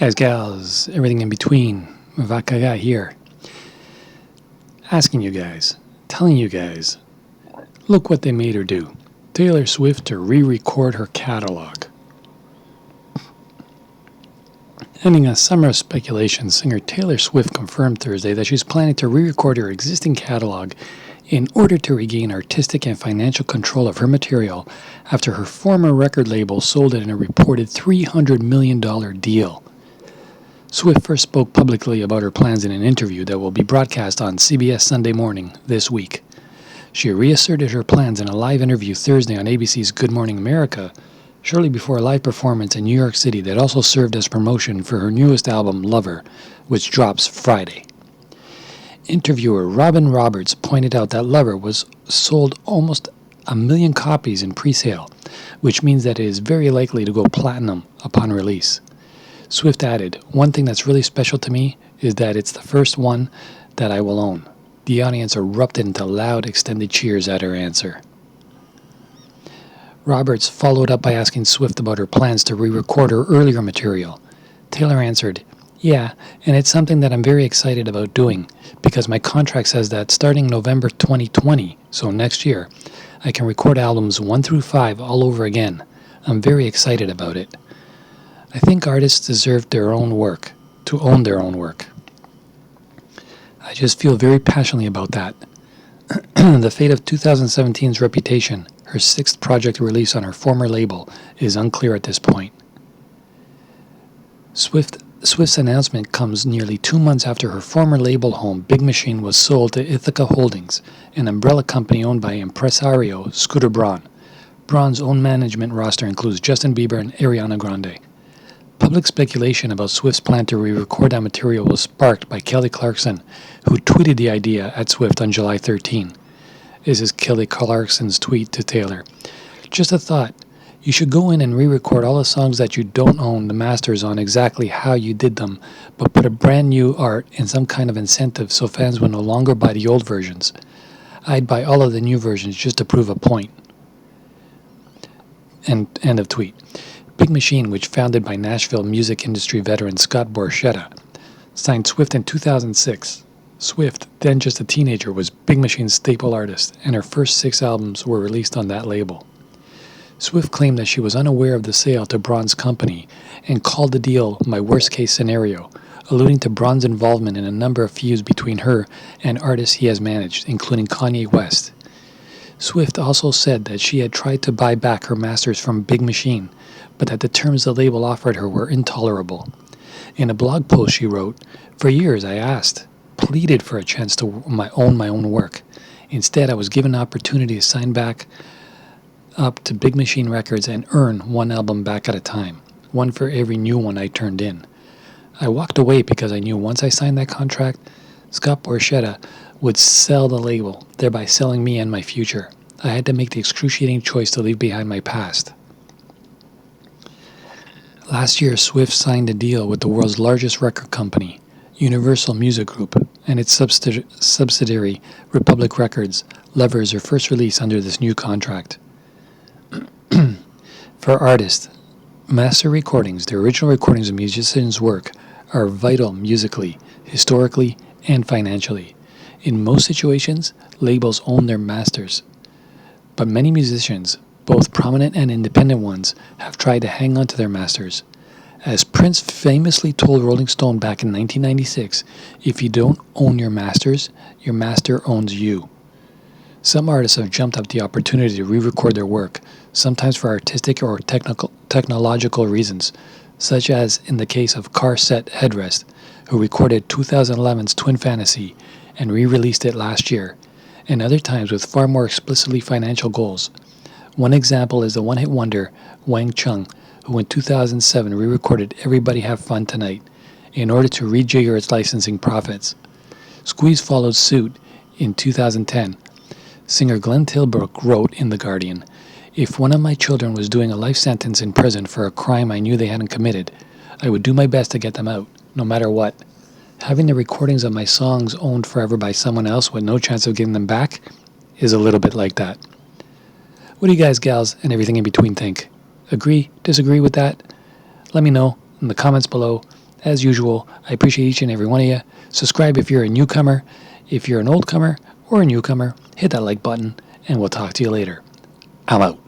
Guys, gals, everything in between, Vakaya here. Asking you guys, telling you guys, look what they made her do. Taylor Swift to re-record her catalog. Ending a summer of speculation, singer Taylor Swift confirmed Thursday that she's planning to re-record her existing catalog in order to regain artistic and financial control of her material after her former record label sold it in a reported $300 million deal. Swift first spoke publicly about her plans in an interview that will be broadcast on CBS Sunday Morning this week. She reasserted her plans in a live interview Thursday on ABC's Good Morning America, shortly before a live performance in New York City that also served as promotion for her newest album, Lover, which drops Friday. Interviewer Robin Roberts pointed out that Lover was sold almost 1 million copies in pre-sale, which means that it is very likely to go platinum upon release. Swift added, "One thing that's really special to me is that it's the first one that I will own." The audience erupted into loud, extended cheers at her answer. Roberts followed up by asking Swift about her plans to re-record her earlier material. Taylor answered, "Yeah, and it's something that I'm very excited about doing, because my contract says that starting November 2020, so next year, I can record albums 1 through 5 all over again. I'm very excited about it. I think artists deserve their own work, to own their own work. I just feel very passionately about that." The fate of 2017's Reputation, her 6th project release on her former label, is unclear at this point. Swift's announcement comes nearly 2 months after her former label home, Big Machine, was sold to Ithaca Holdings, an umbrella company owned by impresario Scooter Braun. Braun's own management roster includes Justin Bieber and Ariana Grande. Public speculation about Swift's plan to re-record that material was sparked by Kelly Clarkson, who tweeted the idea at Swift on July 13. This is Kelly Clarkson's tweet to Taylor. "Just a thought. You should go in and re-record all the songs that you don't own the masters on exactly how you did them, but put a brand new art and some kind of incentive so fans will no longer buy the old versions. I'd buy all of the new versions just to prove a point." End of tweet. Big Machine, which founded by Nashville music industry veteran Scott Borchetta, signed Swift in 2006. Swift, then just a teenager, was Big Machine's staple artist, and her first 6 albums were released on that label. Swift claimed that she was unaware of the sale to Braun's company and called the deal "my worst-case scenario," alluding to Braun's involvement in a number of feuds between her and artists he has managed, including Kanye West. Swift also said that she had tried to buy back her masters from Big Machine, but that the terms the label offered her were intolerable. In a blog post she wrote, "For years I asked, pleaded for a chance to own my own work. Instead, I was given an opportunity to sign back up to Big Machine Records and earn 1 album back at a time, 1 for every new one I turned in. I walked away because I knew once I signed that contract, Scott Borchetta would sell the label, thereby selling me and my future. I had to make the excruciating choice to leave behind my past." Last year, Swift signed a deal with the world's largest record company, Universal Music Group, and its subsidiary, Republic Records, levers her first release under this new contract. For artists, master recordings, the original recordings of musicians' work, are vital musically, historically, and financially. In most situations, labels own their masters, but many musicians, both prominent and independent ones, have tried to hang on to their masters. As Prince famously told Rolling Stone back in 1996, "If you don't own your masters, your master owns you." Some artists have jumped up the opportunity to re-record their work, sometimes for artistic or technological reasons, such as in the case of Car Set Headrest, who recorded 2011's Twin Fantasy and re-released it last year, and other times with far more explicitly financial goals. One example is the one-hit wonder Wang Chung, who in 2007 re-recorded Everybody Have Fun Tonight in order to rejigger its licensing profits. Squeeze followed suit in 2010. Singer Glenn Tilbrook wrote in The Guardian, "If one of my children was doing a life sentence in prison for a crime I knew they hadn't committed, I would do my best to get them out, no matter what. Having the recordings of my songs owned forever by someone else with no chance of getting them back is a little bit like that." What do you guys, gals, and everything in between think? Agree? Disagree with that? Let me know in the comments below. As usual, I appreciate each and every one of you. Subscribe if you're a newcomer. If you're an old comer or a newcomer, hit that like button, and we'll talk to you later. I'm out.